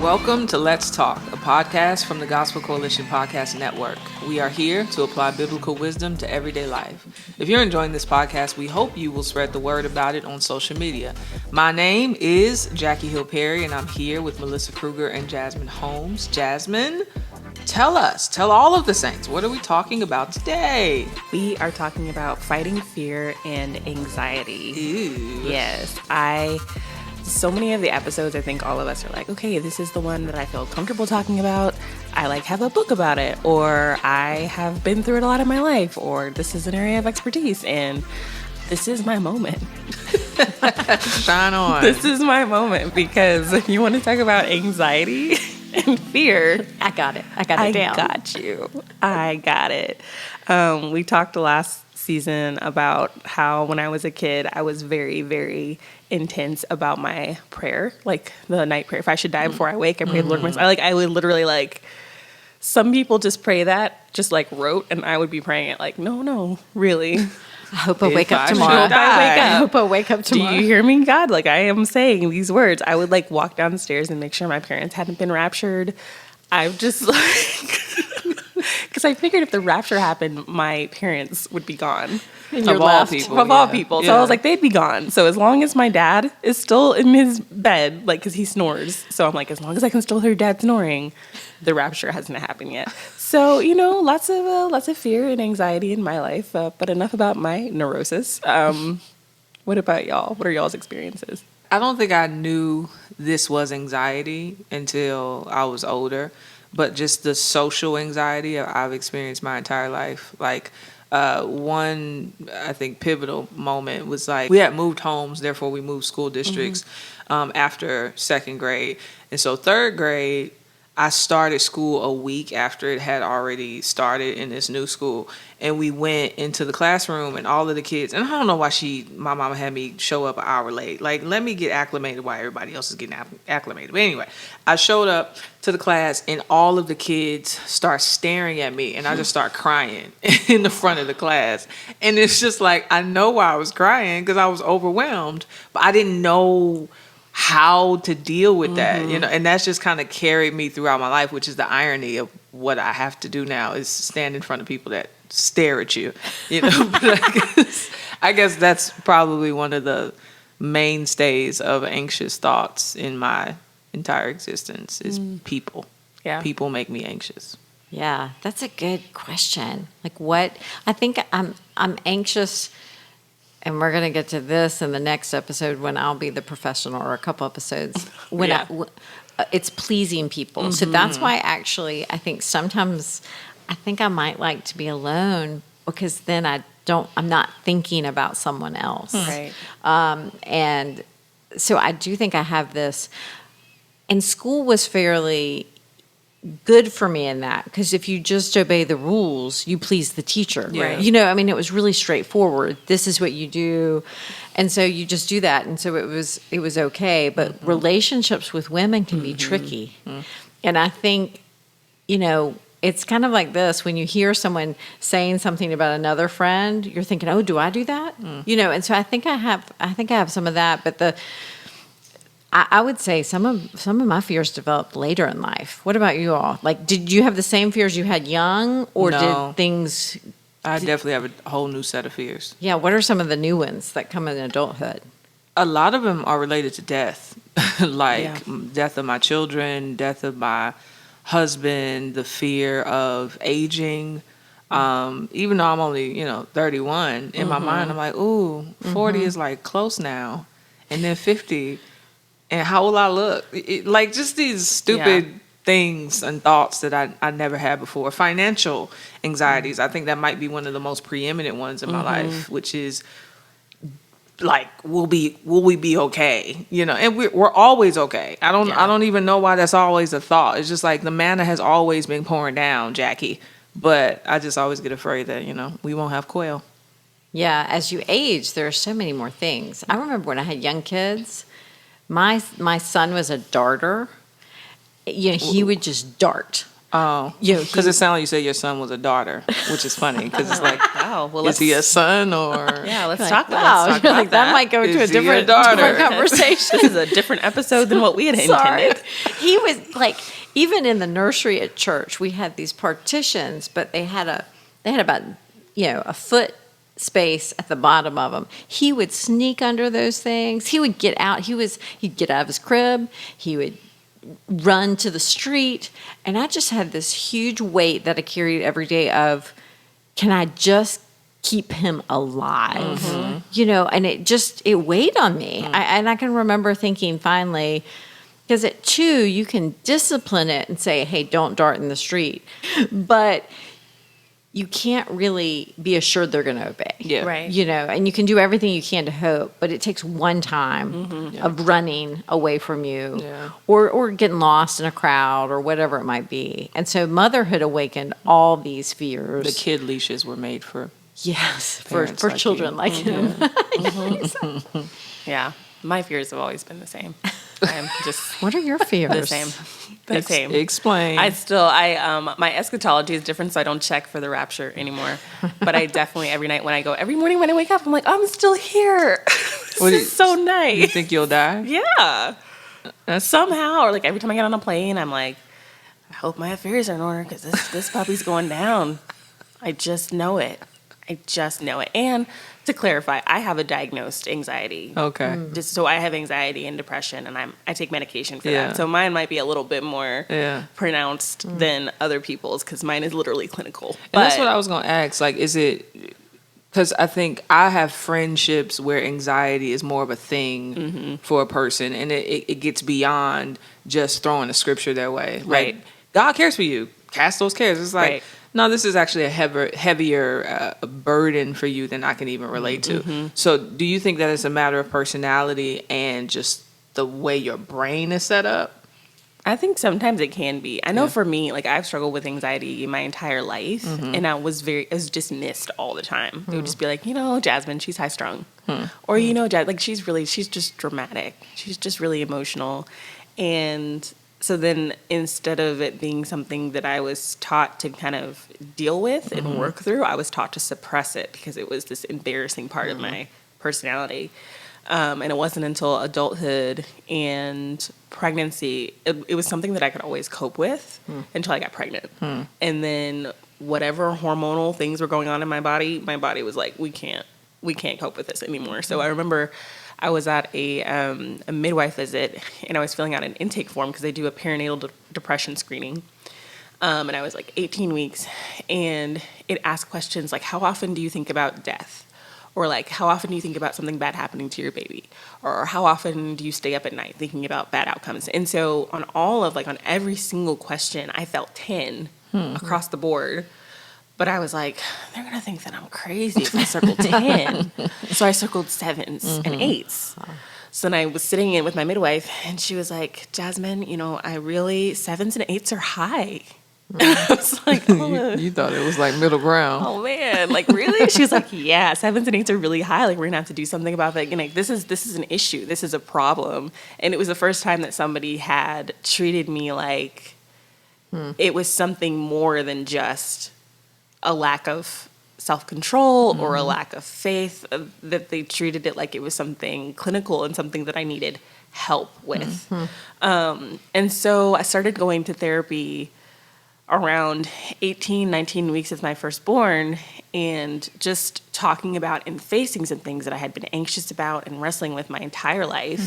Welcome to Let's Talk, a podcast from the Gospel Coalition Podcast Network. We are here to apply biblical wisdom to everyday life. If you're enjoying this podcast, we hope you will spread the word about it on social media. My name is Jackie Hill Perry, and I'm here with Melissa Kruger and Jasmine Holmes. Jasmine, tell all of the saints, what are we talking about today? We are talking about fighting fear and anxiety. Ew. Yes, so many of the episodes, I think all of us are like, okay, this is the one that I feel comfortable talking about. I have a book about it, or I have been through it a lot in my life, or this is an area of expertise, and this is my moment. Shine on. This is my moment, because if you want to talk about anxiety and fear, I got it down. I got it. We talked last season about how when I was a kid, I was very, very intense about my prayer, like the night prayer. If I should die before I wake, I pray the Lord mercy. I would literally some people just pray that, just wrote, and I would be praying it no, really. I hope I wake up tomorrow. I hope I wake up tomorrow. Do you hear me, God? I am saying these words. I would walk downstairs and make sure my parents hadn't been raptured. I'm just because I figured if the rapture happened, my parents would be gone. Of all people. So I was they'd be gone. So as long as my dad is still in his bed, because he snores. So I'm as long as I can still hear dad snoring, the rapture hasn't happened yet. So, lots of fear and anxiety in my life. But enough about my neurosis. What about y'all? What are y'all's experiences? I don't think I knew this was anxiety until I was older, but just the social anxiety I've experienced my entire life. One, I think, pivotal moment was we had moved homes, therefore we moved school districts after second grade. And so third grade, I started school a week after it had already started in this new school. And we went into the classroom and all of the kids, and I don't know why my mama had me show up an hour late. Let me get acclimated while everybody else is getting acclimated. But anyway, I showed up to the class and all of the kids start staring at me and I just start crying in the front of the class. And it's just I know why I was crying because I was overwhelmed, but I didn't know how to deal with that, and that's just kind of carried me throughout my life, which is the irony of what I have to do now is stand in front of people that stare at you, But I guess that's probably one of the mainstays of anxious thoughts in my entire existence is people. Yeah. People make me anxious. Yeah, that's a good question. What? I think I'm anxious. And we're going to get to this in the next episode when I'll be the professional, or a couple episodes, when it's pleasing people. So that's why actually I think sometimes I might like to be alone, because then I'm not thinking about someone else. Right. And so I do think I have this. And school was fairly good for me in that, because if you just obey the rules, you please the teacher. Yeah. Right? It was really straightforward. This is what you do, and so you just do that, and so it was okay. But relationships with women can be tricky, and I think it's kind of like this: when you hear someone saying something about another friend, you're thinking, "Oh, do I do that?" And so I think I have some of that, but I would say some of my fears developed later in life. What about you all? Did you have the same fears you had young, or No. did things? I definitely have a whole new set of fears. Yeah, what are some of the new ones that come in adulthood? A lot of them are related to death, death of my children, death of my husband, the fear of aging. Even though I'm only 31, in my mind I'm ooh, 40 is close now, and then 50. And how will I look? Just these stupid things and thoughts that I never had before. Financial anxieties. I think that might be one of the most preeminent ones in my life, which is will we be okay? And we're always okay. I don't even know why that's always a thought. It's just the manna has always been pouring down, Jackie. But I just always get afraid that we won't have quail. Yeah, as you age, there are so many more things. I remember when I had young kids. My son was a darter. He would just dart. You know, Because it sounded like you said your son was a daughter, which is funny because it's like, Wow. Well, is he a son or? yeah, let's like, talk, wow, let's talk you're about like, that might go into a Is he a different daughter? conversation. This is a different episode than what we had Sorry. intended. He was like, even in the nursery at church, we had these partitions, but they had about, a foot space at the bottom of them. He would sneak under those things. He would get out. He'd get out of his crib. He would run to the street. And I just had this huge weight that I carried every day of, can I just keep him alive? And it weighed on me. And I can remember thinking finally, because at 2, you can discipline it and say, hey, don't dart in the street. But you can't really be assured they're going to obey. Yeah. Right. And you can do everything you can to hope, but it takes one time of running away from you or getting lost in a crowd or whatever it might be. And so motherhood awakened all these fears. The kid leashes were made for. Yes, Parents for like children you. like him. Yeah. My fears have always been the same. I'm just What are your fears? the same. The same. Explain. My eschatology is different, so I don't check for the rapture anymore. But I definitely, every morning when I wake up, I'm like, I'm still here. What do This is so You nice. think you'll die? Yeah. Somehow, or like every time I get on a plane, I'm like, I hope my affairs are in order because this puppy's going down. I just know it. And to clarify, I have a diagnosed anxiety. Okay. So I have anxiety and depression, and I take medication for Yeah. that. So mine might be a little bit more Yeah. pronounced than other people's because mine is literally clinical. And that's what I was going to ask. Like, is it, because I think I have friendships where anxiety is more of a thing for a person, and it gets beyond just throwing a scripture their way. Right. Like, God cares for you. Cast those cares. It's like, Right. no, this is actually a heavier burden for you than I can even relate to. So do you think that it's a matter of personality and just the way your brain is set up? I think sometimes it can be. I know Yeah. for me, like I've struggled with anxiety my entire life, and I was dismissed all the time. They would just be like, Jasmine, she's high strung, or like she's just dramatic. She's just really emotional, and so then instead of it being something that I was taught to kind of deal with and work through, I was taught to suppress it because it was this embarrassing part of my personality. And it wasn't until adulthood and pregnancy, it was something that I could always cope with until I got pregnant. And then whatever hormonal things were going on in my body was like, we can't cope with this anymore. So I remember I was at a midwife visit, and I was filling out an intake form because they do a perinatal depression screening. And I was like 18 weeks, and it asked questions like, how often do you think about death? Or like, how often do you think about something bad happening to your baby? Or how often do you stay up at night thinking about bad outcomes? And so on every single question, I felt 10 across the board. But I was like, they're going to think that I'm crazy if I circle 10. So I circled 7s and 8s. So then I was sitting in with my midwife, and she was like, Jasmine, 7s and 8s are high. I was like, You thought it was like middle ground. oh man, like really? She was like, yeah, 7s and 8s are really high. Like we're gonna have to do something about that. Like this is an issue. This is a problem. And it was the first time that somebody had treated me like it was something more than just a lack of self-control or a lack of faith. That they treated it like it was something clinical and something that I needed help with. And so I started going to therapy around 18, 19 weeks of my firstborn, and just talking about and facing some things that I had been anxious about and wrestling with my entire life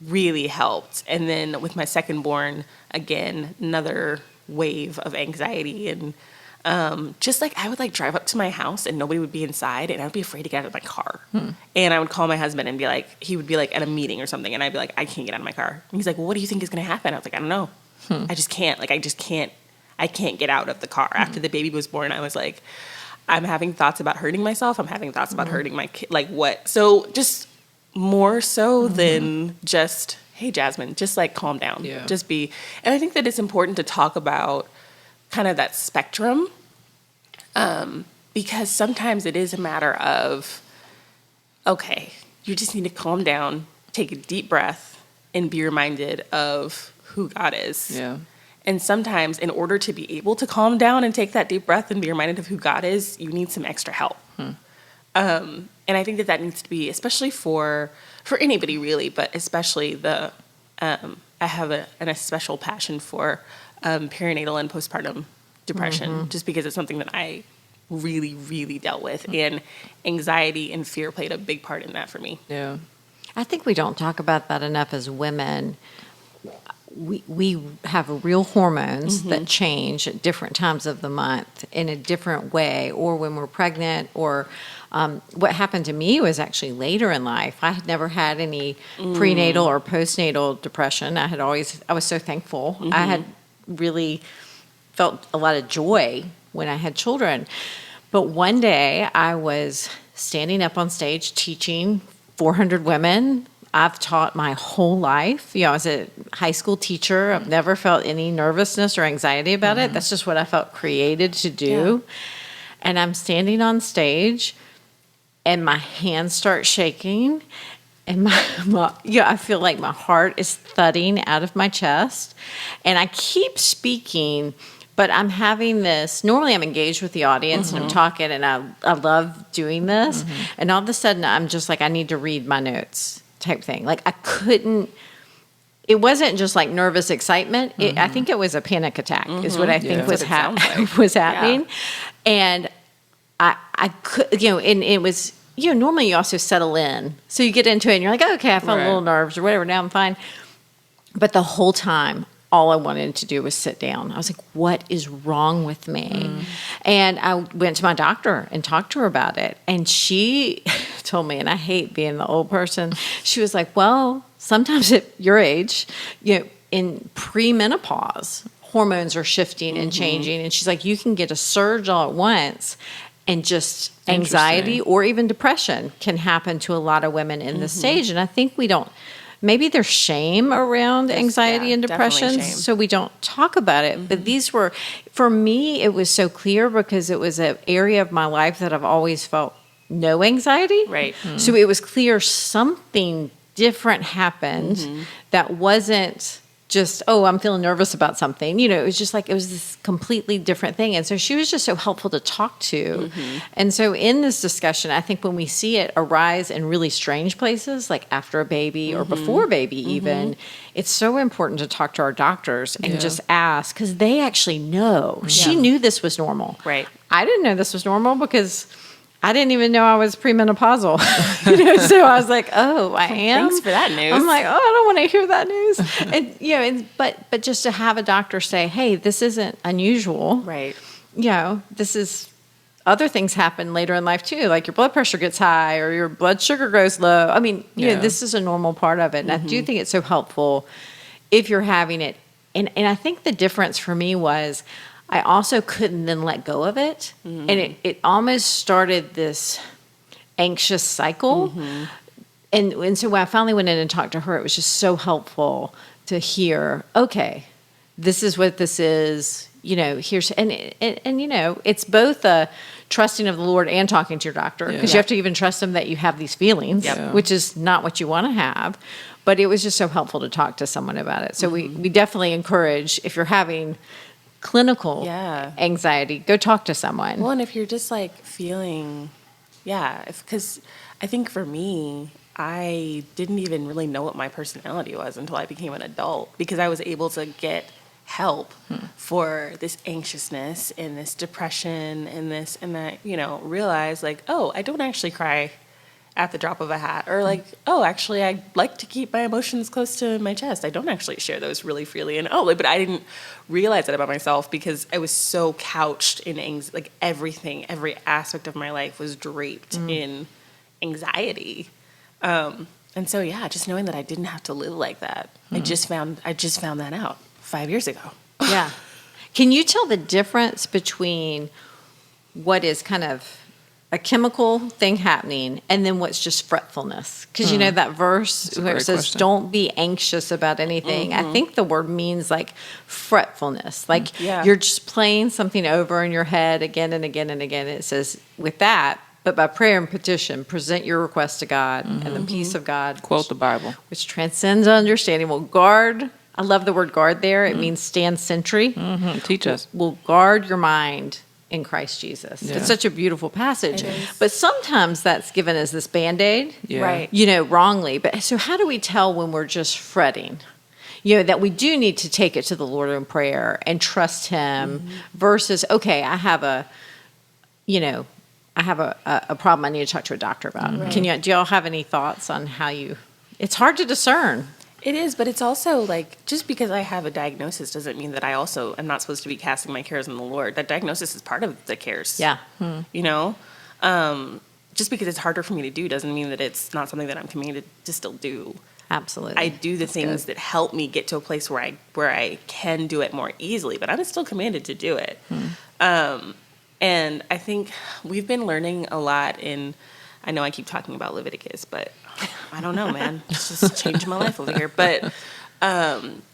really helped. And then with my secondborn, again, another wave of anxiety. And just like I would like drive up to my house and nobody would be inside, and I'd be afraid to get out of my car. And I would call my husband and be like, he would be like at a meeting or something, and I'd be like, I can't get out of my car. And he's like, well, what do you think is going to happen? I was like, I don't know. I just can't. I can't get out of the car. After the baby was born, I was like, I'm having thoughts about hurting myself. I'm having thoughts about hurting my kid. Like what? So just more so than just, hey, Jasmine, just like calm down. Yeah. Just be. And I think that it's important to talk about kind of that spectrum because sometimes it is a matter of, okay, you just need to calm down, take a deep breath, and be reminded of who God is. Yeah. And sometimes in order to be able to calm down and take that deep breath and be reminded of who God is, you need some extra help. And I think that needs to be, especially for anybody really, but especially I have a special passion for perinatal and postpartum depression, just because it's something that I really, really dealt with. And anxiety and fear played a big part in that for me. Yeah. I think we don't talk about that enough as women. We have real hormones that change at different times of the month in a different way, or when we're pregnant, or what happened to me was actually later in life. I had never had any prenatal or postnatal depression. I was so thankful. I had really felt a lot of joy when I had children. But one day I was standing up on stage teaching 400 women. I've taught my whole life. I was a high school teacher. I've never felt any nervousness or anxiety about it. That's just what I felt created to do. Yeah. And I'm standing on stage, and my hands start shaking, and I feel like my heart is thudding out of my chest. And I keep speaking, but I'm having this, normally I'm engaged with the audience and I'm talking, and I love doing this. And all of a sudden I'm just like, I need to read my notes type thing. Like I couldn't, it wasn't just like nervous excitement. I think it was a panic attack is what I think was happening. Yeah. And I could, and it was, normally you also settle in. So you get into it and you're like, oh, okay, I felt a little nerves or whatever. Now I'm fine. But the whole time, all I wanted to do was sit down. I was like, what is wrong with me? And I went to my doctor and talked to her about it. And she told me, and I hate being the old person, she was like, well, sometimes at your age, in premenopause, hormones are shifting and changing. And she's like, you can get a surge all at once, and just anxiety or even depression can happen to a lot of women in this stage. And I think we don't, maybe there's shame around anxiety and depression, so we don't talk about it. But these were, for me, it was so clear because it was an area of my life that I've always felt no anxiety. Right. So it was clear something different happened that wasn't just, oh, I'm feeling nervous about something. It was just like, it was this completely different thing. And so she was just so helpful to talk to. And so in this discussion, I think when we see it arise in really strange places, like after a baby or before a baby even, it's so important to talk to our doctors and just ask, because they actually know. She knew this was normal. Right. I didn't know this was normal because I didn't even know I was premenopausal. So I was like, oh, I am. Thanks for that news. I'm like, oh, I don't want to hear that news. And but just to have a doctor say, hey, this isn't unusual. Right. This is, other things happen later in life too, like your blood pressure gets high or your blood sugar goes low. I mean, this is a normal part of it. And I do think it's so helpful if you're having it. And I think the difference for me was, I also couldn't then let go of it. And it almost started this anxious cycle. And so when I finally went in and talked to her, it was just so helpful to hear, okay, this is what this is. Here's, and it's both a trusting of the Lord and talking to your doctor, because you have to even trust him that you have these feelings, which is not what you want to have. But it was just so helpful to talk to someone about it. So we definitely encourage, if you're having clinical anxiety, go talk to someone. Well, and if you're just like feeling, because I think for me, I didn't even really know what my personality was until I became an adult, because I was able to get help for this anxiousness and this depression and this and that, realize like, oh, I don't actually cry at the drop of a hat, or like, oh, actually, I like to keep my emotions close to my chest. I don't actually share those really freely, and but I didn't realize that about myself because I was so couched in like everything, every aspect of my life was draped in anxiety, and so just knowing that I didn't have to live like that, I just found that out 5 years ago. Yeah, can you tell the difference between what is kind of a chemical thing happening and then what's just fretfulness? Because that verse where it says, don't be anxious about anything. I think the word means like fretfulness. Like you're just playing something over in your head again and again and again. And it says, with that, but by prayer and petition, present your request to God, and the peace of God, Quote the Bible, which transcends understanding, will guard I love the word guard there. It means stand sentry. Teach us. Will guard your mind in Christ Jesus. Yeah. It's such a beautiful passage. It is. But sometimes that's given as this Band-Aid, Yeah. Right. wrongly. But so how do we tell when we're just fretting? That we do need to take it to the Lord in prayer and trust him versus, okay, I have a problem I need to talk to a doctor about. Right. Do y'all have any thoughts on how it's hard to discern. It is, but it's also like, just because I have a diagnosis doesn't mean that I also am not supposed to be casting my cares on the Lord. That diagnosis is part of the cares. Yeah. Just because it's harder for me to do doesn't mean that it's not something that I'm commanded to still do. Absolutely. I do the things that help me get to a place where I can do it more easily, but I'm still commanded to do it. And I think we've been learning a lot I know I keep talking about Leviticus, but I don't know, man. It's just changing my life over here. But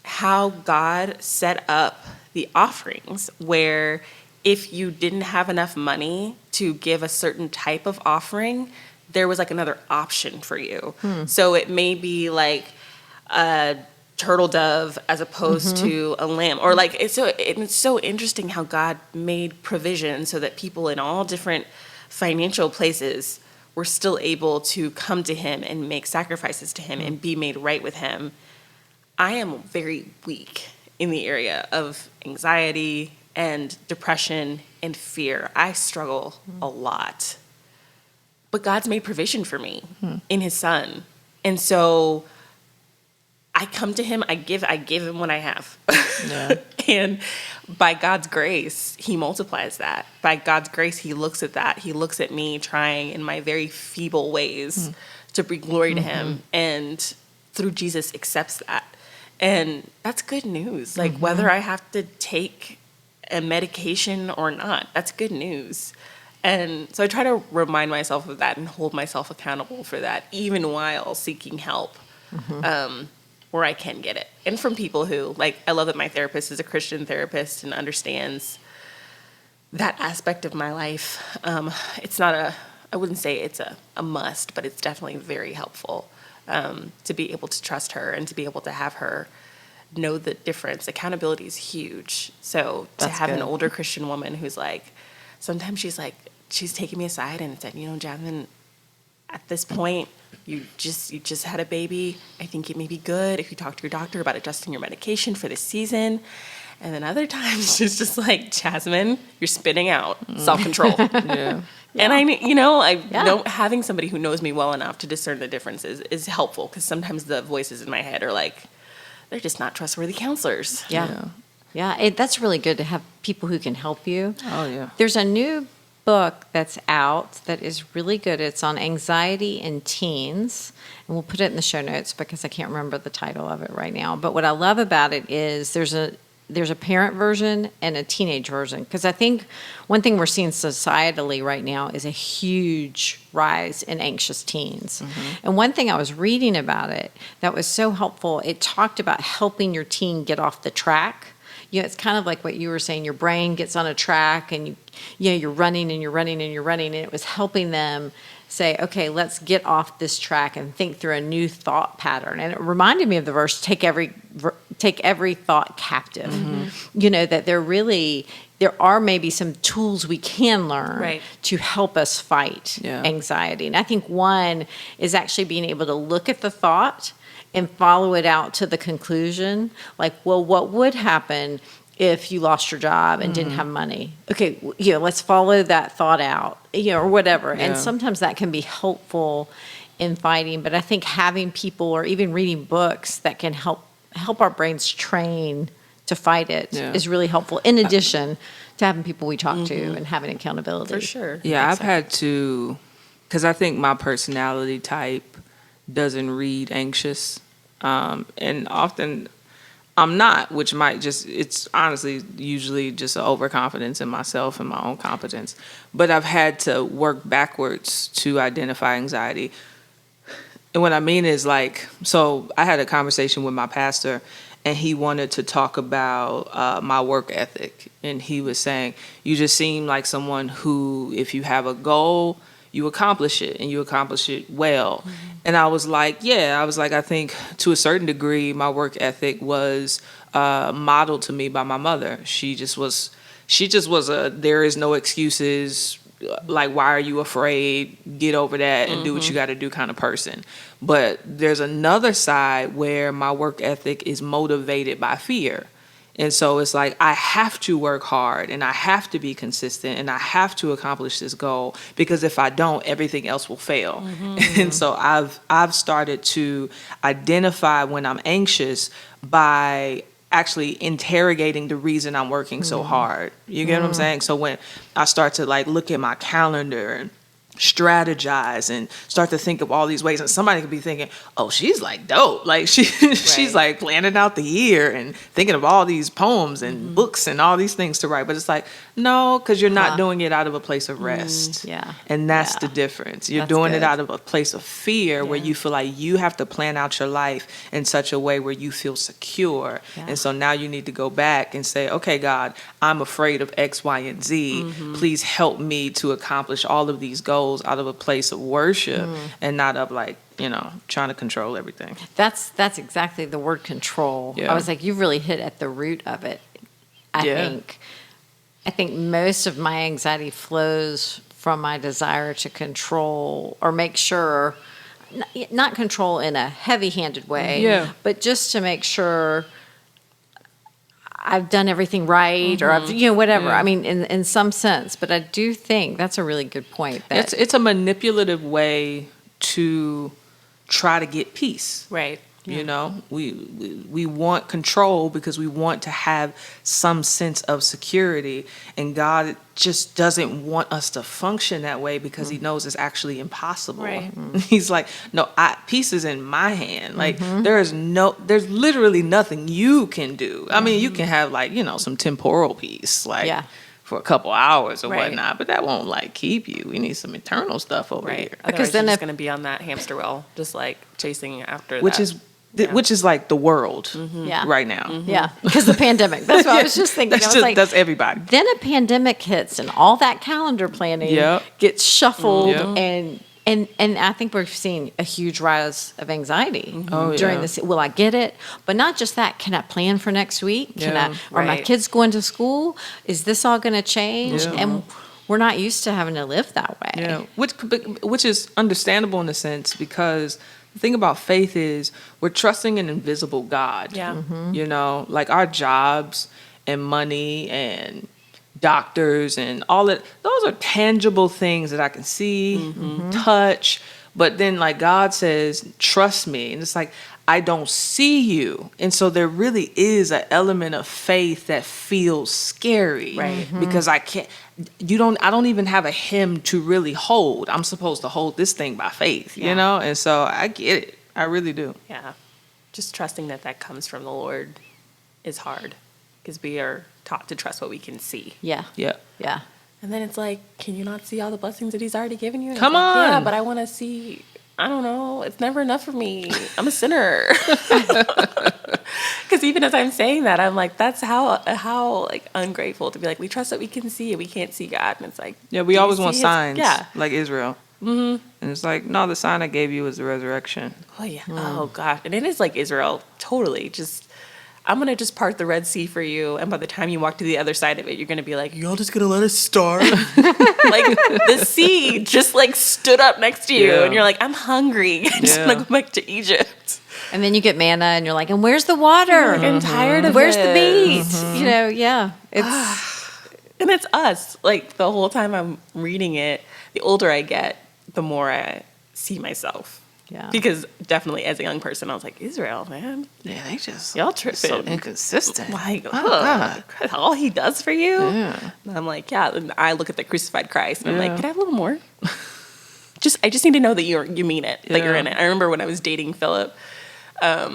how God set up the offerings, where if you didn't have enough money to give a certain type of offering, there was like another option for you. So it may be like a turtle dove as opposed to a lamb, or like it's so interesting how God made provision so that people in all different financial places were still able to come to him and make sacrifices to him and be made right with him. I am very weak in the area of anxiety and depression and fear. I struggle a lot. But God's made provision for me in his son. And so I come to him, I give him what I have. Yeah. And by God's grace, he multiplies that. By God's grace, he looks at that. He looks at me trying in my very feeble ways to bring glory to him. And through Jesus accepts that. And that's good news. Like whether I have to take a medication or not, that's good news. And so I try to remind myself of that and hold myself accountable for that, even while seeking help where I can get it. And from people who, like, I love that my therapist is a Christian therapist and understands that aspect of my life. It's not I wouldn't say it's a must, but it's definitely very helpful to be able to trust her and to be able to have her know the difference. Accountability is huge. So to That's have an good. older Christian woman who's like, sometimes she's taking me aside and said, Jasmine, at this point, you just had a baby. I think it may be good if you talk to your doctor about adjusting your medication for this season. And then other times she's just like, Jasmine, you're spitting out self-control. Yeah. And I Yeah. know having somebody who knows me well enough to discern the differences is helpful, because sometimes the voices in my head are like, they're just not trustworthy counselors. Yeah. That's really good to have people who can help you. Oh, yeah. There's a new book that's out that is really good. It's on anxiety in teens, and we'll put it in the show notes because I can't remember the title of it right now. But what I love about it is there's a parent version and a teenage version, because I think one thing we're seeing societally right now is a huge rise in anxious teens. And one thing I was reading about it that was so helpful, it talked about helping your teen get off the track. It's kind of like what you were saying, your brain gets on a track and you're running and you're running and you're running, and it was helping them say, okay, let's get off this track and think through a new thought pattern. And it reminded me of the verse, take every thought captive. That there are maybe some tools we can learn to help us fight anxiety. And I think one is actually being able to look at the thought and follow it out to the conclusion. Like, well, what would happen if you lost your job and didn't have money? Okay, let's follow that thought out, or whatever. Yeah. And sometimes that can be helpful in fighting. But I think having people or even reading books that can help our brains train to fight it is really helpful, in addition to having people we talk to and having accountability. For sure. Yeah, I've had to, because I think my personality type doesn't read anxious. And often I'm not, which might it's honestly usually just an overconfidence in myself and my own competence. But I've had to work backwards to identify anxiety. And what I mean is, like, so I had a conversation with my pastor, and he wanted to talk about my work ethic. And he was saying, you just seem like someone who, if you have a goal, you accomplish it and you accomplish it well. And I was like, I think to a certain degree, my work ethic was modeled to me by my mother. She just was a, there is no excuses. Like, why are you afraid? Get over that and do what you got to do kind of person. But there's another side where my work ethic is motivated by fear. And so it's like, I have to work hard and I have to be consistent and I have to accomplish this goal, because if I don't, everything else will fail. And so I've started to identify when I'm anxious by actually interrogating the reason I'm working so hard. You get what I'm saying? So when I start to like look at my calendar and strategize and start to think of all these ways, and somebody could be thinking, oh, she's like dope, like she's like planning out the year and thinking of all these poems and books and all these things to write. But it's like, no, because you're not doing it out of a place of rest. And that's the difference. You're doing it out of a place of fear, where you feel like you have to plan out your life in such a way where you feel secure. And so now you need to go back and say, okay, God, I'm afraid of X, Y, and Z. Please help me to accomplish all of these goals out of a place of worship and not of like, trying to control everything. That's exactly the word control. I was like, you've really hit at the root of it. I think most of my anxiety flows from my desire to control or make sure, not control in a heavy-handed way, but just to make sure I've done everything right, or I've, whatever. I mean, in some sense, but I do think that's a really good point. That it's a manipulative way to try to get peace. Right. We want control because we want to have some sense of security, and God just doesn't want us to function that way because he knows it's actually impossible. Right. He's like, no, peace is in my hand. Like there's literally nothing you can do. I mean, you can have like, some temporal peace, like for a couple hours or whatnot, but that won't like keep you. We need some eternal stuff over here. Because then it's going to be on that hamster wheel, just like chasing after which that. Which is like the world right now. Yeah, because the pandemic. That's what I was just thinking. That's everybody. Then a pandemic hits and all that calendar planning gets shuffled, and I think we're seeing a huge rise of anxiety during this. Will I get it? But not just that. Can I plan for next week? Are my kids going to school? Is this all going to change? And we're not used to having to live that way. Yeah, which is understandable in a sense, because the thing about faith is we're trusting an invisible God. Like our jobs and money and doctors and all that, those are tangible things that I can see, touch. But then like God says, trust me. And it's like, I don't see you. And so there really is an element of faith that feels scary. Because I don't even have a hymn to really hold. I'm supposed to hold this thing by faith, And so I get it. I really do. Yeah. Just trusting that comes from the Lord is hard, because we are taught to trust what we can see. Yeah. And then it's like, can you not see all the blessings that he's already given you? And Come it's like, on. yeah, but I want to see, I don't know. It's never enough for me. I'm a sinner. Because even as I'm saying that, I'm like, that's how like ungrateful to be like, we trust that we can see and we can't see God. And it's like, we always want signs, yeah, like Israel. And it's like, no, the sign I gave you was the resurrection. Oh yeah. Oh God. And it is like Israel. Totally. Just, I'm going to just part the Red Sea for you. And by the time you walk to the other side of it, you're going to be like, y'all just going to let us starve? Like the sea just like stood up next to you. And you're like, I'm hungry. I just want to go back to Egypt. And then you get manna and you're like, and where's the water? I'm tired of Where's it. the beach? And it's us. Like the whole time I'm reading it, the older I get, the more I see myself. Yeah. Because definitely as a young person, I was like, Israel, man. Yeah, they just y'all tripping. so inconsistent. Like, God. all he does for you? Yeah. And I'm like, yeah. And I look at the crucified Christ and I'm like, can I have a little more? I just need to know that you mean it, that you're in it. I remember when I was dating Philip, I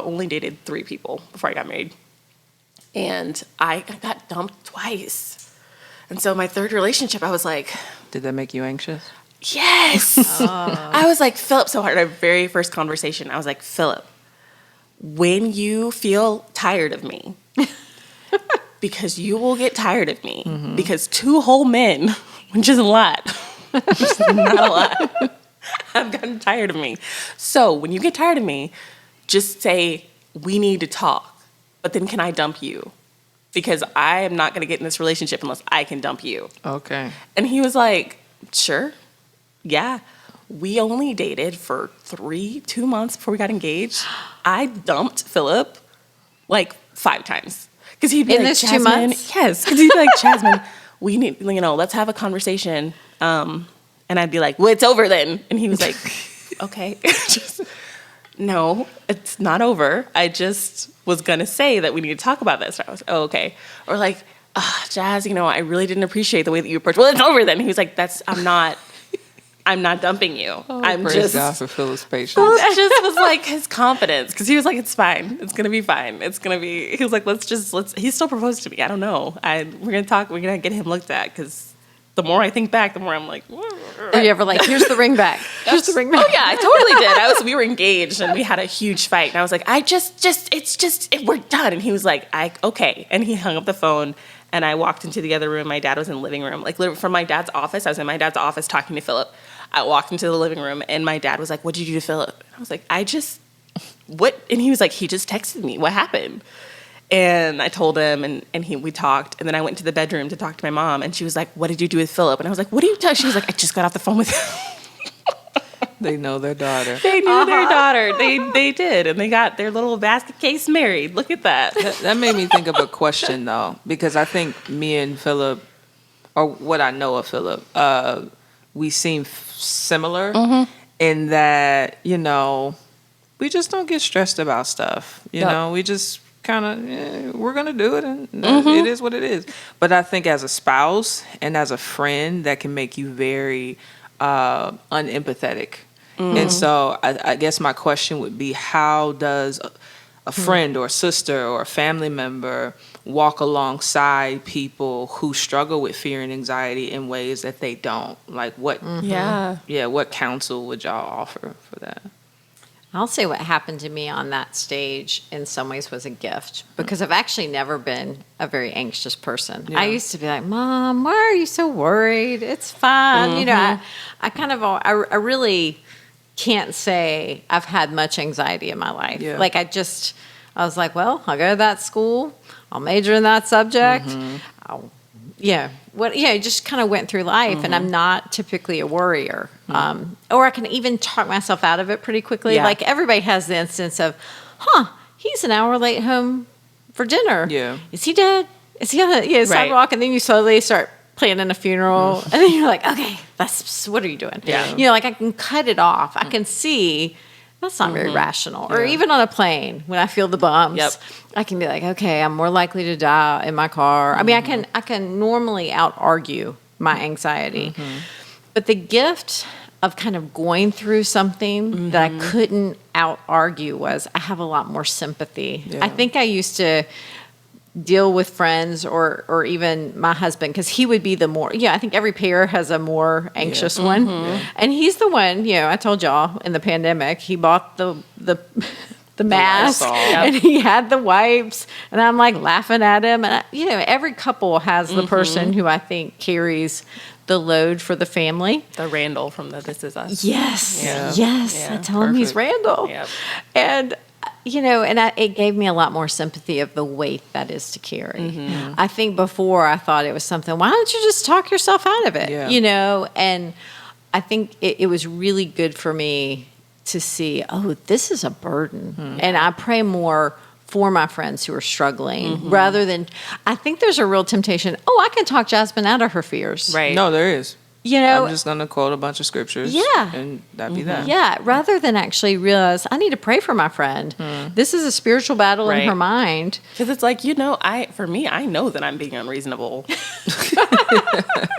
only dated 3 people before I got married. And I got dumped twice. And so my third relationship, I was like, Did that make you anxious? yes. I was like, Philip, so hard. Our very first conversation, I was like, Philip, when you feel tired of me, because you will get tired of me, because 2 whole men, which is a lot, Not a lot. I've gotten tired of me. So when you get tired of me, just say, we need to talk. But then can I dump you? Because I am not going to get in this relationship unless I can dump you. Okay. And he was like, sure. Yeah. We only dated for 2 months before we got engaged. I dumped Philip like 5 times. Because he'd be In like, this 2 Jasmine, months? yes. Because he'd be like, Jasmine, we need, let's have a conversation. And I'd be like, well, it's over then. And he was like, okay. No, it's not over. I just was going to say that we need to talk about this. And I was, oh, okay. Or like, Jazz, I really didn't appreciate the way that you approached. Well, it's over then. He was like, I'm not dumping you. I'm Praise just. God for Philip's patience. That just was like his confidence, because he was like, it's fine. It's going to be fine. It's going to be, he was like, he still proposed to me. I don't know. We're going to talk. We're going to get him looked at, because the more I think back, the more I'm like, Are you ever like, here's the ring back? Here's the ring back. oh yeah, I totally did. We were engaged and we had a huge fight, and I was like, we're done. And he was like, okay. And he hung up the phone, and I walked into the other room. My dad was in the living room, like from my dad's office. I was in my dad's office talking to Philip. I walked into the living room, and my dad was like, what did you do to Philip? And I was like, what? And he was like, he just texted me. What happened? And I told him, and we talked. And then I went to the bedroom to talk to my mom, and she was like, what did you do with Philip? And I was like, what are you talking? She was like, I just got off the phone with him. They know their daughter. They knew their daughter. They did. And they got their little basket case married. Look at that. That made me think of a question, though, because I think me and Philip, or what I know of Philip, we seem similar in that, we just don't get stressed about stuff. You know, we just kind of, we're going to do it, and it is what it is. But I think as a spouse and as a friend, that can make you very unempathetic. And so I guess my question would be, how does a friend or a sister or a family member walk alongside people who struggle with fear and anxiety in ways that they don't? Like what what counsel would y'all offer for that? I'll say what happened to me on that stage in some ways was a gift, because I've actually never been a very anxious person. Yeah. I used to be like, Mom, why are you so worried? It's fine. I really can't say I've had much anxiety in my life. Yeah. Like I was like, well, I'll go to that school. I'll major in that subject. Just kind of went through life, and I'm not typically a worrier. Or I can even talk myself out of it pretty quickly. Yeah. Like everybody has the instance of, he's an hour late home for dinner. Yeah. Is he dead? Is he on the sidewalk? And then you slowly start planning a funeral, and then you're like, okay, what are you doing? Yeah. Like I can cut it off. I can see that's not very rational. Or even on a plane, when I feel the bumps, I can be like, okay, I'm more likely to die in my car. I mean, I can normally out-argue my anxiety. But the gift of kind of going through something that I couldn't out-argue was I have a lot more sympathy. Yeah. I think I used to deal with friends or even my husband, because he would be the more, I think every pair has a more anxious one. And he's the one, I told y'all in the pandemic, he bought the mask Lysol. and he had the wipes, and I'm like laughing at him. And every couple has the person who I think carries the load for the family. The Randall from the This Is Us. Yes. Yeah. Yes. Yeah. I tell him he's Perfect. Randall. Yep. And, it gave me a lot more sympathy of the weight that is to carry. I think before I thought it was something, why don't you just talk yourself out of it? Yeah. And I think it was really good for me to see, this is a burden. And I pray more for my friends who are struggling rather than, I think there's a real temptation, I can talk Jasmine out of her fears. Right. No, there is. You know, I'm just going to quote a bunch of scriptures. Yeah. And that'd be that. yeah, rather than actually realize I need to pray for my friend. This is a spiritual battle in Right. her mind. Because it's like, for me, I know that I'm being unreasonable.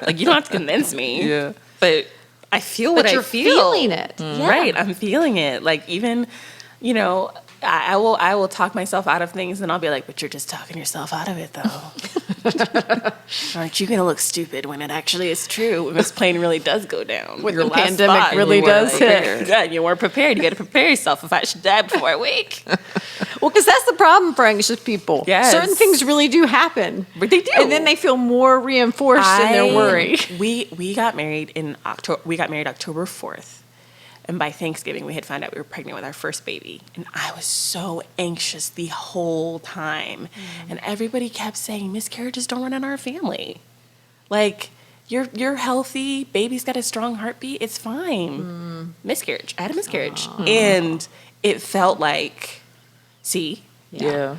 Like, you don't have to convince me. Yeah. But I feel what But I you're feel. feeling it. Yeah. Right. I'm feeling it. Like, even, I will talk myself out of things, and I'll be like, but you're just talking yourself out of it, though. Aren't you going to look stupid when it actually is true? When this plane really does go down. When Your the last pandemic spot, really you does weren't hit. prepared. Yeah, you weren't prepared. You got to prepare yourself if I should die before I wake. Well, because that's the problem for anxious people. Yes. Certain things really do happen. But they do. And then they feel more reinforced in their worry. We got married in October. We got married October 4th. And by Thanksgiving, we had found out we were pregnant with our first baby. And I was so anxious the whole time. And everybody kept saying, miscarriages don't run in our family. Like, you're healthy. Baby's got a strong heartbeat. It's fine. Miscarriage. I had a miscarriage. And it felt like, see? Yeah.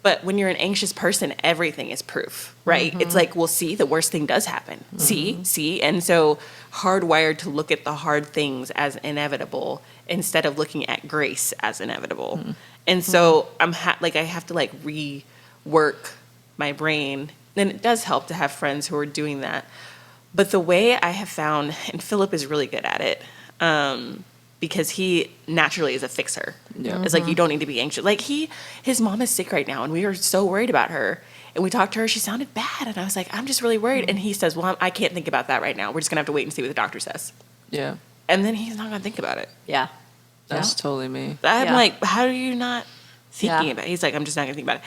But when you're an anxious person, everything is proof, right? It's like, well, see, the worst thing does happen. See? And so hardwired to look at the hard things as inevitable instead of looking at grace as inevitable. And so I have to like rework my brain. And it does help to have friends who are doing that. But the way I have found, and Philip is really good at it, because he naturally is a fixer. Yeah. It's like, you don't need to be anxious. Like his mom is sick right now and we are so worried about her. And we talked to her, she sounded bad. And I was like, I'm just really worried. And he says, well, I can't think about that right now. We're just gonna have to wait and see what the doctor says. Yeah. And then he's not gonna think about it. Yeah. That's totally me. I'm Yeah. like, how are you not thinking Yeah. about it? He's like, I'm just not gonna think about it.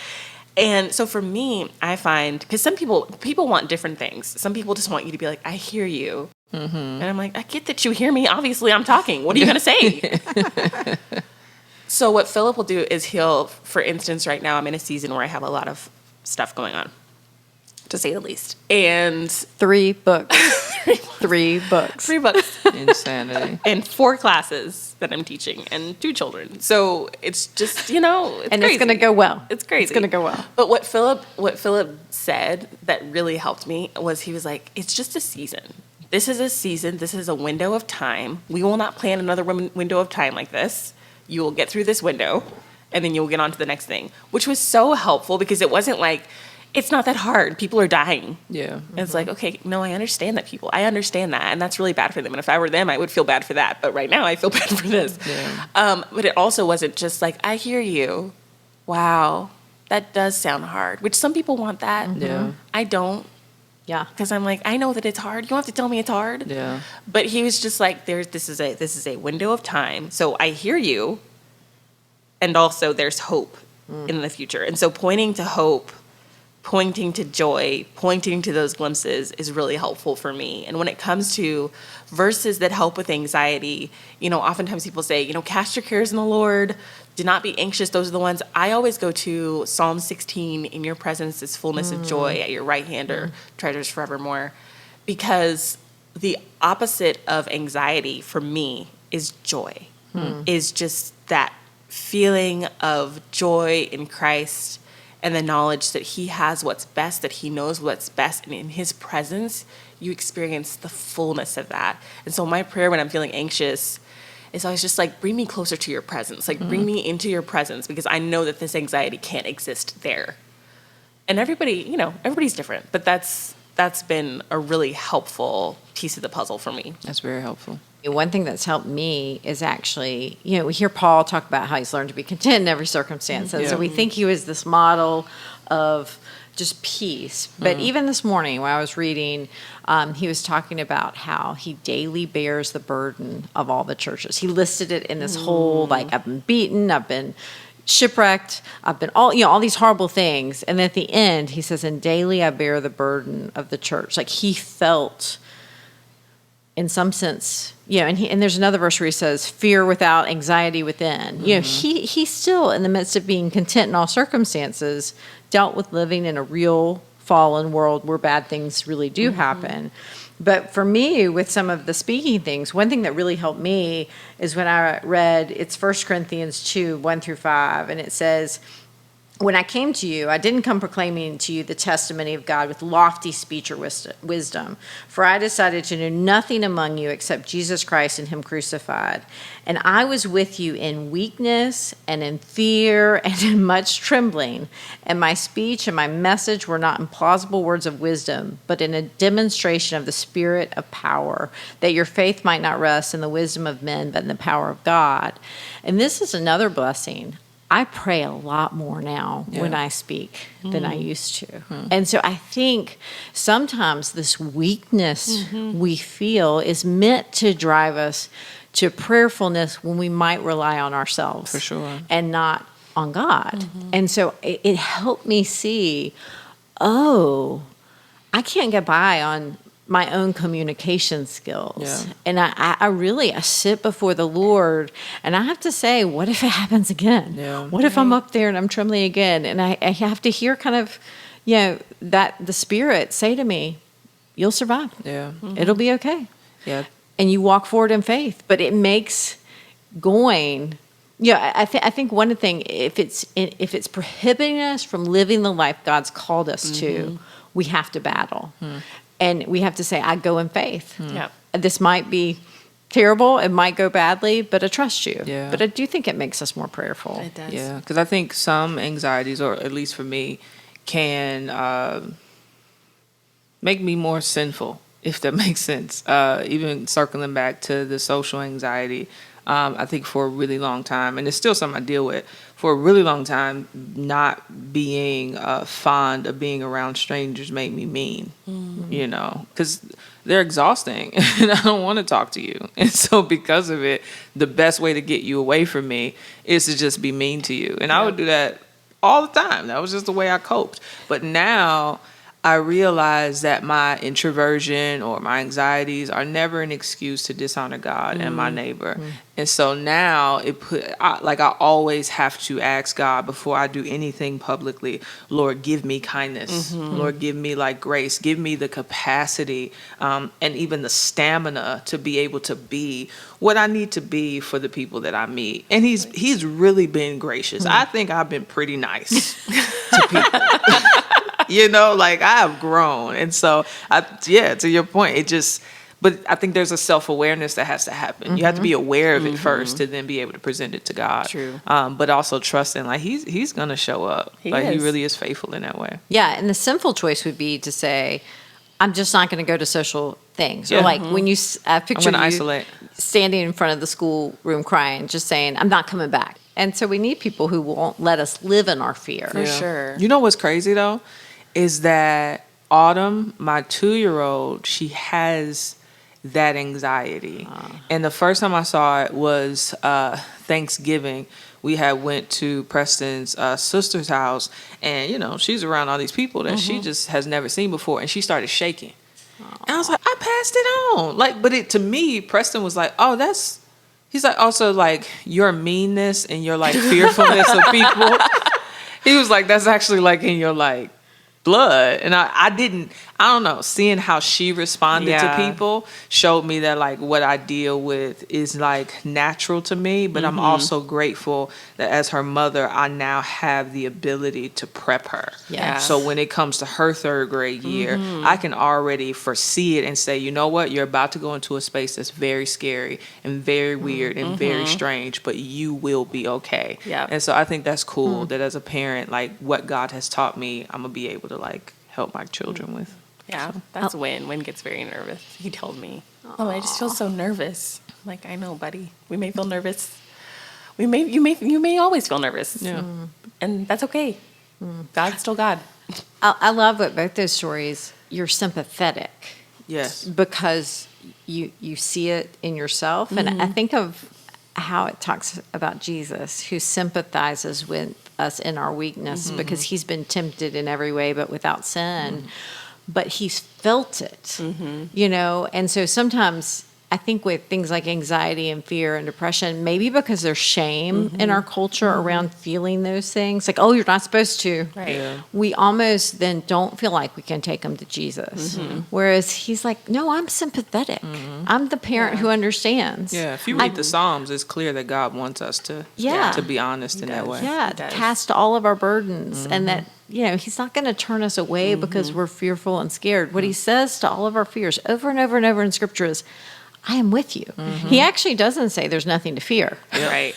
And so for me, I find, because some people want different things. Some people just want you to be like, I hear you. And I'm like, I get that you hear me. Obviously, I'm talking. What are you going to say? So what Philip will do is for instance, right now I'm in a season where I have a lot of stuff going on, to say the least. And 3 books. 3 books. 3 books Insanity. and 4 classes that I'm teaching and 2 children. So it's just, it's And crazy. it's going to go well. It's crazy. It's going to go well. But what Philip said that really helped me was, he was like, it's just a season. This is a season. This is a window of time. We will not plan another window of time like this. You will get through this window, and then you'll get on to the next thing, which was so helpful because it wasn't like, it's not that hard. People are dying. Yeah. And it's like, okay, no, I understand that I understand that. And that's really bad for them. And if I were them, I would feel bad for that. But right now I feel bad for this. Yeah. But it also wasn't just like, I hear you. Wow, that does sound hard, which some people want that. Yeah. I don't. Yeah. Because I'm like, I know that it's hard. You don't have to tell me it's hard. Yeah. But he was just like, this is a window of time. So I hear you. And also there's hope in the future. And so pointing to hope, pointing to joy, pointing to those glimpses is really helpful for me. And when it comes to verses that help with anxiety, oftentimes people say, cast your cares in the Lord. Do not be anxious. Those are the ones. I always go to Psalm 16, in your presence is fullness of joy, at your right hand are treasures forevermore. Because the opposite of anxiety for me is joy, is just that feeling of joy in Christ and the knowledge that he has what's best, that he knows what's best. And in his presence, you experience the fullness of that. And so my prayer when I'm feeling anxious is always just like, bring me closer to your presence. Like, bring me into your presence, because I know that this anxiety can't exist there. And everybody's different, but that's been a really helpful piece of the puzzle for me. That's very helpful. One thing that's helped me is actually, we hear Paul talk about how he's learned to be content in every circumstance. And so we think he was this model of just peace. But even this morning when I was reading, he was talking about how he daily bears the burden of all the churches. He listed it in this whole, like, I've been beaten, I've been shipwrecked, I've been all these horrible things. And at the end, he says, and daily I bear the burden of the church. Like, he felt, in some sense, and there's another verse where he says, fear without anxiety within. He still, in the midst of being content in all circumstances, dealt with living in a real fallen world where bad things really do happen. But for me, with some of the speaking things, one thing that really helped me is when I read, it's 1 Corinthians 2, 1-5, and it says, when I came to you, I didn't come proclaiming to you the testimony of God with lofty speech or wisdom, for I decided to know nothing among you except Jesus Christ and him crucified. And I was with you in weakness and in fear and in much trembling. And my speech and my message were not in plausible words of wisdom, but in a demonstration of the Spirit of power, that your faith might not rest in the wisdom of men, but in the power of God. And this is another blessing. I pray a lot more now when I speak than I used to. And so I think sometimes this weakness we feel is meant to drive us to prayerfulness when we might rely on ourselves. For sure. And not on God. And so it helped me see, oh, I can't get by on my own communication skills. Yeah. And I sit before the Lord and I have to say, what if it happens again? Yeah. What if I'm up there and I'm trembling again? And I have to hear kind of, that the Spirit say to me, you'll survive. Yeah. It'll be okay. Yeah. And you walk forward in faith. But it makes going, I think one thing, if it's prohibiting us from living the life God's called us to, we have to battle. And we have to say, I go in faith. Yep. This might be terrible. It might go badly, but I trust you. Yeah. But I do think it makes us more prayerful. It does. Yeah, because I think some anxieties, or at least for me, can make me more sinful, if that makes sense. Even circling back to the social anxiety, I think for a really long time, and it's still something I deal with, for a really long time, not being fond of being around strangers made me mean, because they're exhausting and I don't want to talk to you. And so because of it, the best way to get you away from me is to just be mean to you. And I would do that all the time. That was just the way I coped. But now I realize that my introversion or my anxieties are never an excuse to dishonor God and my neighbor. And so now I always have to ask God before I do anything publicly, Lord, give me kindness. Lord, give me grace. Give me the capacity and even the stamina to be able to be what I need to be for the people that I meet. And he's really been gracious. I think I've been pretty nice to people. I have grown. And so, to your point, but I think there's a self-awareness that has to happen. You have to be aware of it first to then be able to present it to God. True. But also trusting, he's going to show up. He is. really is faithful in that way. Yeah, and the sinful choice would be to say, I'm just not going to go to social things. Yeah. Or when you picture I'm gonna you isolate. standing in front of the schoolroom crying, just saying, I'm not coming back. And so we need people who won't let us live in our fear. For sure. You know what's crazy, though? Is that Autumn, my 2-year-old, she has that anxiety. And the first time I saw it was Thanksgiving. We had went to Preston's sister's house, and she's around all these people that she just has never seen before, and she started shaking. And I was like, I passed it on. But to me, Preston was like, oh, he's like, also your meanness and your fearfulness of people. He was like, that's actually in your blood. And I don't know, seeing how she responded to people showed me that what I deal with is natural to me, but I'm also grateful that as her mother, I now have the ability to prep her. Yes. So when it comes to her 3rd grade year, I can already foresee it and say, you know what, you're about to go into a space that's very scary and very weird and very strange, but you will be okay. Yep. And so I think that's cool that as a parent, what God has taught me, I'm gonna be able to help my children with. Yeah, that's Win. Win gets very nervous. He told me, "Oh, I just feel so nervous." I'm like, I know, buddy. We may feel nervous. You may always feel nervous. Yeah. And that's okay. God's still God. I love what both those stories, you're sympathetic. Yes. Because you see it in yourself. And I think of how it talks about Jesus, who sympathizes with us in our weakness because he's been tempted in every way but without sin. But he's felt it, and so sometimes I think with things like anxiety and fear and depression, maybe because there's shame in our culture around feeling those things, oh, you're not supposed to. Right. Yeah. We almost then don't feel like we can take them to Jesus. Whereas he's like, no, I'm sympathetic. I'm the parent who understands. Yeah. If you read the Psalms, it's clear that God wants us to be honest in that way. Yeah, He does. cast all of our burdens, and that he's not going to turn us away because we're fearful and scared. What he says to all of our fears over and over and over in Scripture is, I am with you. He actually doesn't say there's nothing to fear. Yeah. Right.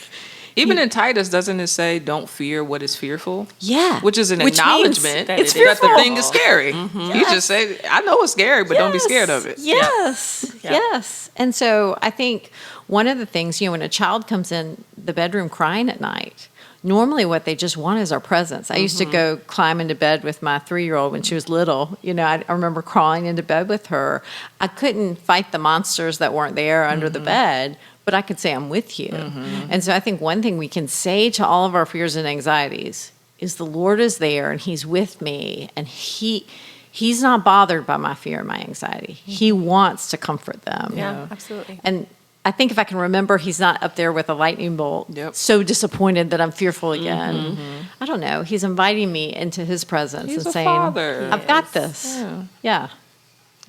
Even in Titus, doesn't it say, don't fear what is fearful? Yeah. Which is an Which acknowledgement that it's it is. that the fearful. thing is scary. You just say, I know it's scary, but don't be scared of it. Yes. Yeah. Yes. And so I think one of the things, when a child comes in the bedroom crying at night, normally what they just want is our presence. I used to go climb into bed with my 3-year-old when she was little. I remember crawling into bed with her. I couldn't fight the monsters that weren't there under the bed, but I could say, I'm with you. And so I think one thing we can say to all of our fears and anxieties is the Lord is there and he's with me, and he's not bothered by my fear and my anxiety. He wants to comfort them. Yeah, absolutely. And I think if I can remember, he's not up there with a lightning bolt, Yep. so disappointed that I'm fearful again. I don't know. He's inviting me into his presence He's and a saying, father. I've got this. Yeah.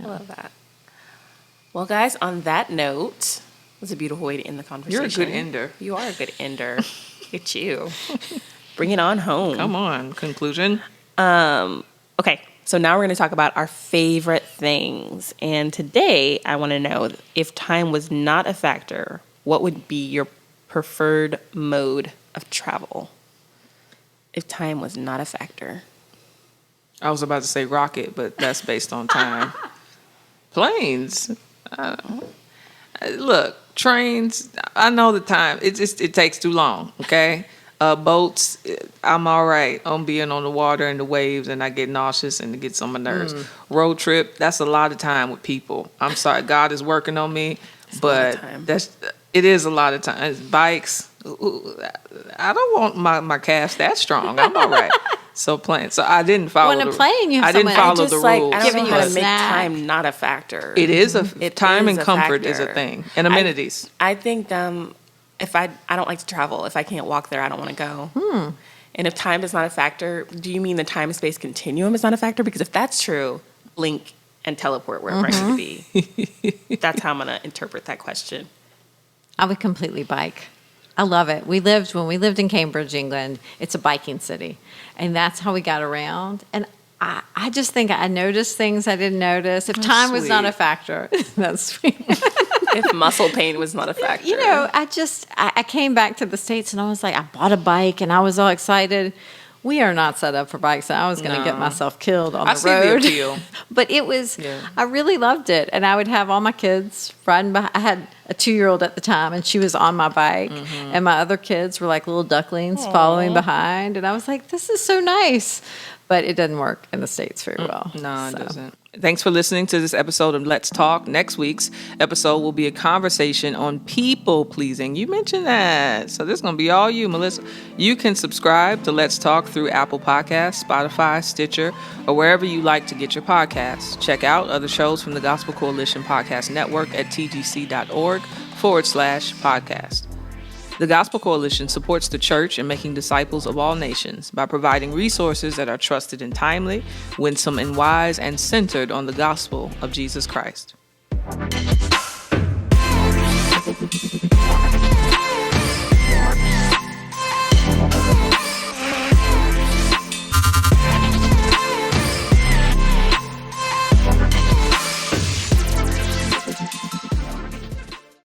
I love that. Well, guys, on that note, it's a beautiful way to end the conversation. You're a good ender. You are a good ender. Look at you. Bring it on home. Come on. Conclusion. Okay, so now we're going to talk about our favorite things. And today, I want to know, if time was not a factor, what would be your preferred mode of travel? If time was not a factor. I was about to say rocket, but that's based on time. Planes. Look, trains. I know the time. It takes too long. Okay. Boats. I'm all right on being on the water and the waves, and I get nauseous and it gets on my nerves. Road trip. That's a lot of time with people. I'm sorry. God is working on me, but it is a lot of time. Bikes. I don't want my calves that strong. I'm all right. So planes. So I didn't follow. When a plane, you have I didn't someone- follow Just the like, rules. I don't Giving know you how a to make snack. time not a factor. It is time is and a comfort is a factor. thing, and amenities. I think if I don't like to travel. If I can't walk there, I don't want to go. And if time is not a factor, do you mean the time space continuum is not a factor? Because if that's true, blink and teleport wherever I need to be. That's how I'm going to interpret that question. I would completely bike. I love it. When we lived in Cambridge, England, it's a biking city. And that's how we got around. And I just think I noticed things I didn't notice. If time was not a sweet. factor, that's sweet. If muscle pain was not a factor. I came back to the States and I was like, I bought a bike and I was all excited. We are not set up for bikes, and I was going to get myself killed on I the see road. the appeal. But it was, Yeah. I really loved it. And I would have all my kids riding behind. I had a 2-year-old at the time, and she was on my bike. And my other kids were like little ducklings following behind. And I was like, this is so nice. But it doesn't work in the States very well. No, it So. doesn't. Thanks for listening to this episode of Let's Talk. Next week's episode will be a conversation on people pleasing. You mentioned that. So this is going to be all you, Melissa. You can subscribe to Let's Talk through Apple Podcasts, Spotify, Stitcher, or wherever you like to get your podcasts. Check out other shows from the Gospel Coalition Podcast Network at tgc.org/podcast. The Gospel Coalition supports the church in making disciples of all nations by providing resources that are trusted and timely, winsome and wise, and centered on the gospel of Jesus Christ.